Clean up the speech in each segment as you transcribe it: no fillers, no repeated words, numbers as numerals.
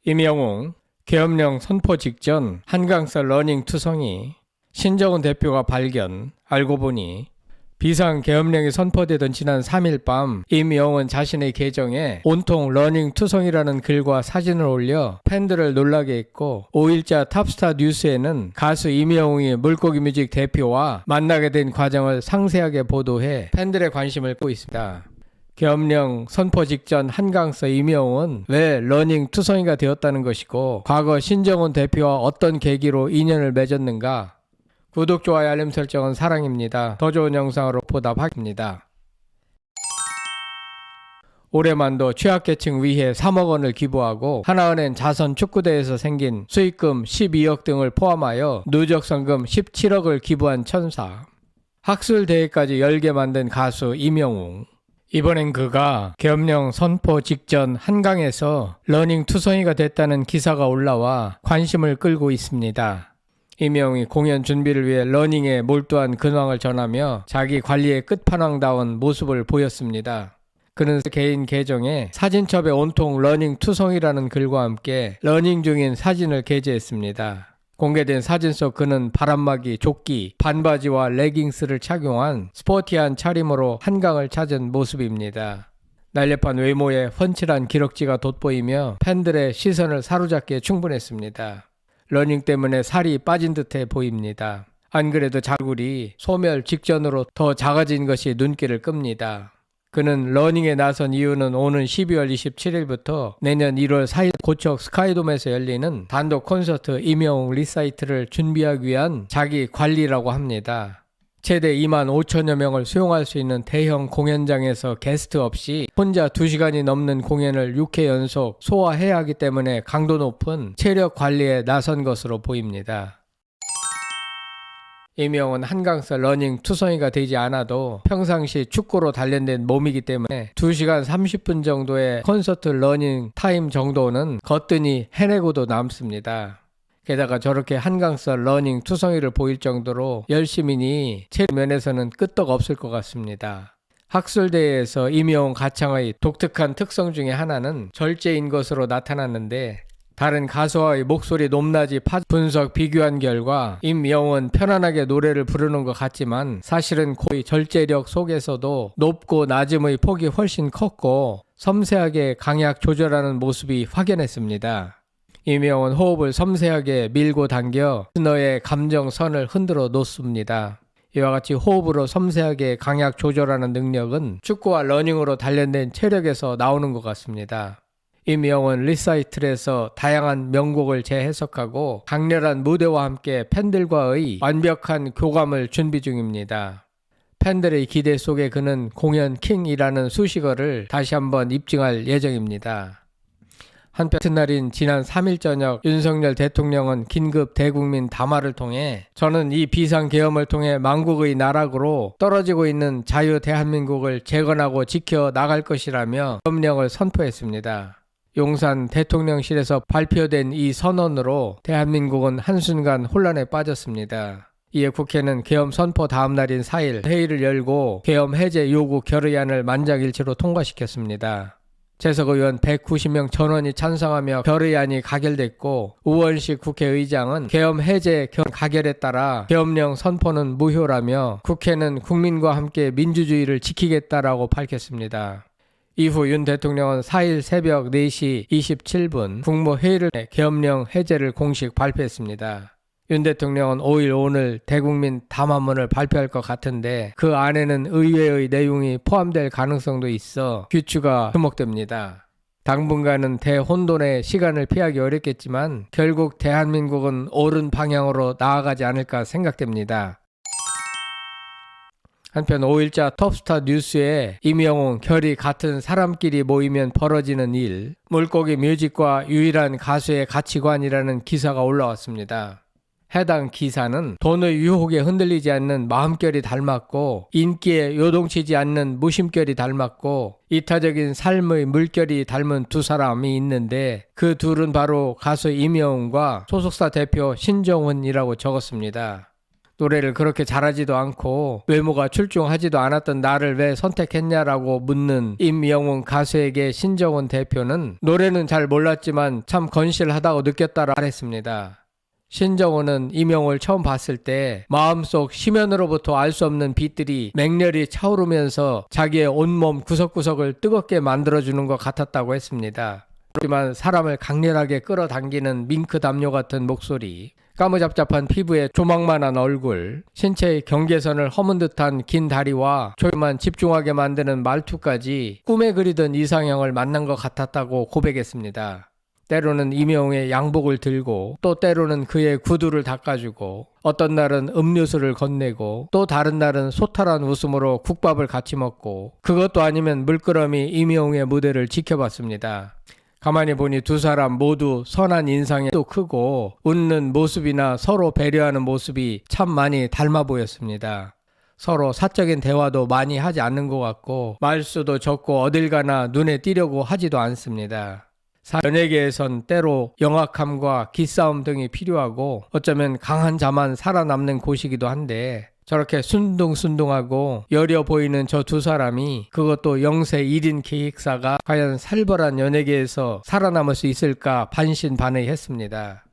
임영웅, 계엄령 선포 직전 한강서 러닝 투성이, 신정훈 대표가 발견, 알고 보니 비상 계엄령이 선포되던 지난 3일 밤 임영웅은 자신의 계정에 온통 러닝 투성이라는 글과 사진을 올려 팬들을 놀라게 했고, 5일자 탑스타 뉴스에는 가수 임영웅이 물고기 뮤직 대표와 만나게 된 과정을 상세하게 보도해 팬들의 관심을 끌고 있습니다. 계엄령 선포 직전 한강서 임영웅은 왜 러닝 투성이가 되었다는 것이고, 과거 신정훈 대표와 어떤 계기로 인연을 맺었는가? 구독, 좋아요, 알림 설정은 사랑입니다. 더 좋은 영상으로 보답하겠습니다. 올해만도 취약계층 위해 3억 원을 기부하고 하나은행 자선 축구대회에서 생긴 수익금 12억 등을 포함하여 누적성금 17억을 기부한 천사. 학술대회까지 열게 만든 가수 임영웅. 이번엔 그가 계엄령 선포 직전 한강에서 러닝 투성이가 됐다는 기사가 올라와 관심을 끌고 있습니다. 임영웅이 공연 준비를 위해 러닝에 몰두한 근황을 전하며 자기 관리의 끝판왕다운 모습을 보였습니다. 그는 개인 계정에 사진첩에 온통 러닝 투성이라는 글과 함께 러닝 중인 사진을 게재했습니다. 공개된 사진 속 그는 바람막이, 조끼, 반바지와 레깅스를 착용한 스포티한 차림으로 한강을 찾은 모습입니다. 날렵한 외모에 훤칠한 기럭지가 돋보이며 팬들의 시선을 사로잡기에 충분했습니다. 러닝 때문에 살이 빠진 듯해 보입니다. 안 그래도 자굴이 소멸 직전으로 더 작아진 것이 눈길을 끕니다. 그는 러닝에 나선 이유는 오는 12월 27일부터 내년 1월 4일 고척 스카이돔에서 열리는 단독 콘서트 임영웅 리사이트를 준비하기 위한 자기 관리라고 합니다. 최대 2만 5천여 명을 수용할 수 있는 대형 공연장에서 게스트 없이 혼자 2시간이 넘는 공연을 6회 연속 소화해야 하기 때문에 강도 높은 체력 관리에 나선 것으로 보입니다. 임영웅은 한강서 러닝 투성이가 되지 않아도 평상시 축구로 단련된 몸이기 때문에 2시간 30분 정도의 콘서트 러닝 타임 정도는 거뜬히 해내고도 남습니다. 게다가 저렇게 한강서 러닝 투성이를 보일 정도로 열심이니 체력 면에서는 끄떡없을 것 같습니다. 학술대회에서 임영웅 가창의 독특한 특성 중에 하나는 절제인 것으로 나타났는데, 다른 가수와의 목소리 높낮이 분석 비교한 결과 임영웅은 편안하게 노래를 부르는 것 같지만 사실은 고의 절제력 속에서도 높고 낮음의 폭이 훨씬 컸고 섬세하게 강약 조절하는 모습이 확연했습니다. 임영웅은 호흡을 섬세하게 밀고 당겨 너의 감정선을 흔들어 놓습니다. 이와 같이 호흡으로 섬세하게 강약 조절하는 능력은 축구와 러닝으로 단련된 체력에서 나오는 것 같습니다. 임영웅은 리사이틀에서 다양한 명곡을 재해석하고 강렬한 무대와 함께 팬들과의 완벽한 교감을 준비 중입니다. 팬들의 기대 속에 그는 공연 킹이라는 수식어를 다시 한번 입증할 예정입니다. 한편 이튿날인 지난 3일 저녁 윤석열 대통령은 긴급 대국민 담화를 통해 저는 이 비상계엄을 통해 망국의 나락으로 떨어지고 있는 자유 대한민국을 재건하고 지켜 나갈 것이라며 계엄령을 선포했습니다. 용산 대통령실에서 발표된 이 선언으로 대한민국은 한순간 혼란에 빠졌습니다. 이에 국회는 계엄 선포 다음 날인 4일 회의를 열고 계엄 해제 요구 결의안을 만장일치로 통과시켰습니다. 재석 의원 190명 전원이 찬성하며 결의안이 가결됐고, 우원식 국회의장은 계엄 해제 가결에 따라 계엄령 선포는 무효라며 국회는 국민과 함께 민주주의를 지키겠다라고 밝혔습니다. 이후 윤 대통령은 4일 새벽 4시 27분 국무회의를 해 계엄령 해제를 공식 발표했습니다. 윤 대통령은 5일 오늘 대국민 담화문을 발표할 것 같은데 그 안에는 의외의 내용이 포함될 가능성도 있어 귀추가 주목됩니다. 당분간은 대혼돈의 시간을 피하기 어렵겠지만 결국 대한민국은 옳은 방향으로 나아가지 않을까 생각됩니다. 한편 5일자 톱스타 뉴스에 임영웅, 결이 같은 사람끼리 모이면 벌어지는 일, 물고기 뮤직과 유일한 가수의 가치관이라는 기사가 올라왔습니다. 해당 기사는 돈의 유혹에 흔들리지 않는 마음결이 닮았고, 인기에 요동치지 않는 무심결이 닮았고, 이타적인 삶의 물결이 닮은 두 사람이 있는데 그 둘은 바로 가수 임영웅과 소속사 대표 신정훈이라고 적었습니다. 노래를 그렇게 잘하지도 않고 외모가 출중하지도 않았던 나를 왜 선택했냐라고 묻는 임영웅 가수에게 신정훈 대표는 노래는 잘 몰랐지만 참 건실하다고 느꼈다라 말했습니다. 신정훈은 임영웅을 처음 봤을 때 마음속 심연으로부터 알 수 없는 빛들이 맹렬히 차오르면서 자기의 온몸 구석구석을 뜨겁게 만들어주는 것 같았다고 했습니다. 하지만 사람을 강렬하게 끌어당기는 밍크 담요 같은 목소리, 까무잡잡한 피부에 조망만한 얼굴, 신체의 경계선을 허문 듯한 긴 다리와 조금만 집중하게 만드는 말투까지 꿈에 그리던 이상형을 만난 것 같았다고 고백했습니다. 때로는 임영웅의 양복을 들고 또 때로는 그의 구두를 닦아주고 어떤 날은 음료수를 건네고 또 다른 날은 소탈한 웃음으로 국밥을 같이 먹고 그것도 아니면 물끄러미 임영웅의 무대를 지켜봤습니다. 가만히 보니 두 사람 모두 선한 인상에 또 크고 웃는 모습이나 서로 배려하는 모습이 참 많이 닮아 보였습니다. 서로 사적인 대화도 많이 하지 않는 것 같고 말수도 적고 어딜 가나 눈에 띄려고 하지도 않습니다. 연예계에선 때로 영악함과 기싸움 등이 필요하고 어쩌면 강한 자만 살아남는 곳이기도 한데 저렇게 순둥순둥하고 여려 보이는 저 두 사람이 그것도 영세 1인 기획사가 과연 살벌한 연예계에서 살아남을 수 있을까 반신반의했습니다.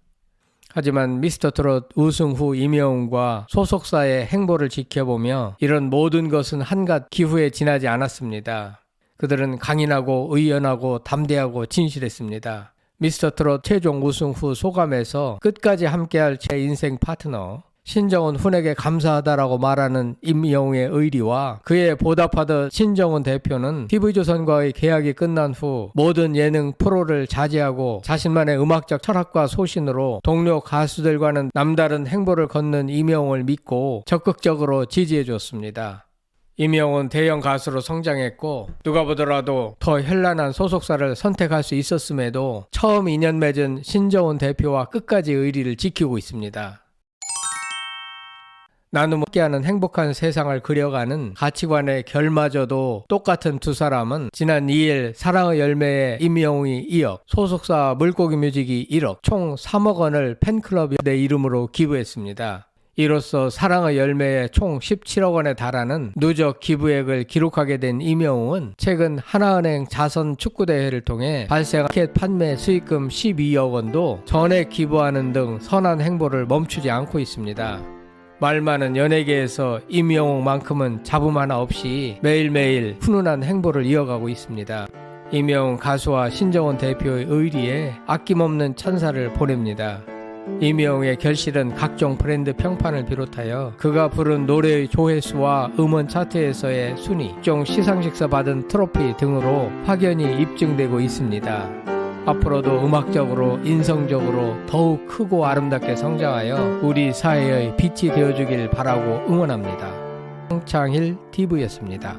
하지만 미스터트롯 우승 후 임영웅과 소속사의 행보를 지켜보며 이런 모든 것은 한갓 기후에 지나지 않았습니다. 그들은 강인하고 의연하고 담대하고 진실했습니다. 미스터트롯 최종 우승 후 소감에서 끝까지 함께할 제 인생 파트너 신정훈 훈에게 감사하다라고 말하는 임영웅의 의리와 그에 보답하듯 신정훈 대표는 TV조선과의 계약이 끝난 후 모든 예능 프로를 자제하고 자신만의 음악적 철학과 소신으로 동료 가수들과는 남다른 행보를 걷는 임영웅을 믿고 적극적으로 지지해줬습니다. 임영웅은 대형 가수로 성장했고 누가 보더라도 더 현란한 소속사를 선택할 수 있었음에도 처음 인연 맺은 신정훈 대표와 끝까지 의리를 지키고 있습니다. 나눔 함께하는 행복한 세상을 그려가는 가치관의 결마저도 똑같은 두 사람은 지난 2일 사랑의 열매에 임영웅이 2억, 소속사 물고기 뮤직이 1억, 총 3억 원을 팬클럽 내 이름으로 기부했습니다. 이로써 사랑의 열매에 총 17억 원에 달하는 누적 기부액을 기록하게 된 임영웅은 최근 하나은행 자선 축구대회를 통해 발생한 티켓 판매 수익금 12억 원도 전액 기부하는 등 선한 행보를 멈추지 않고 있습니다. 말 많은 연예계에서 임영웅만큼은 잡음 하나 없이 매일매일 훈훈한 행보를 이어가고 있습니다. 임영웅 가수와 신정훈 대표의 의리에 아낌없는 찬사를 보냅니다. 임영웅의 결실은 각종 브랜드 평판을 비롯하여 그가 부른 노래의 조회수와 음원 차트에서의 순위, 각종 시상식에서 받은 트로피 등으로 확연히 입증되고 있습니다. 앞으로도 음악적으로 인성적으로 더욱 크고 아름답게 성장하여 우리 사회의 빛이 되어주길 바라고 응원합니다. 홍창일 TV였습니다.